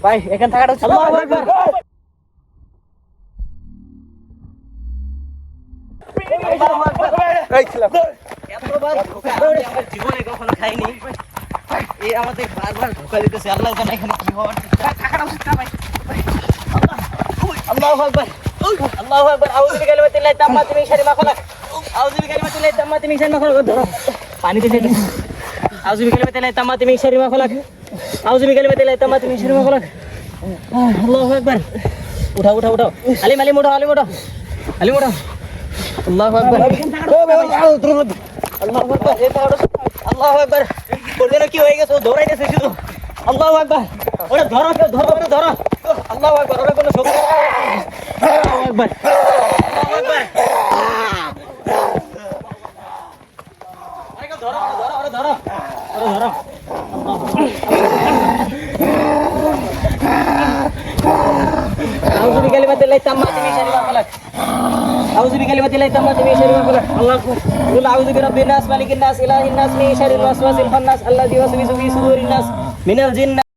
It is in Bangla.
ভাই এখান থাকাটা ছিল জীবনে কখনো খাইনি এই আমাদের বারবার ধোকা দিতেছে আল্লাহ জানে এখানে কি হওয়ার থাকাটা উচিত না ভাই আল্লাহু আকবার আল্লাহু আকবার আউযু বিকালিমাতিল্লাহি তাম্মাতি মিন শাররি মা খালাক আউযু বিকালিমাতিল্লাহি তাম্মাতি মিন শাররি মা খালাক ধরো পানিতে ফেলে আউযু বিকালিমাতিল্লাহি তাম্মাতি মিন শাররি মা খালাক আউযু বিকালিমাতিল্লাহি তাম্মাতি মিন শাররি মা খালাক আল্লাহু আকবার উঠাও উঠাও উঠাও আলিম আলিম উঠাও আলিম উঠাও আলিম উঠাও আল্লাহু আকবার আল্লাহু আকবার আল্লাহু আকবার ওর যেন কি হয়ে গেছে ও দৌড়াইতেছে শুধু আল্লাহু আকবার ওরা ধরো ধরো ওরা ধরো আল্লাহু আকবার ওরা কোনো শক্তি আল্লাহু আকবার আল্লাহু আকবার আরে ধরো ধরো ওরা ধরো ওরা ধরো আউযু বিকালিমাতিল্লাহি তাম্মাতি মিন শাররি মা খালাক আউযু বিকালিমাতিল্লাহি তাম্মাতি মিন শাররি মা খালাক আল্লাহু কুল আউযু বিরাব্বিন নাস মালিকিন নাস ইলাহিন নাস মিন শাররিল ওয়াসওয়াসিল খান্নাস আল্লাযী ইউওয়াসওয়িসু ফি সুদুরিন নাস মিনাল জিন্নাতি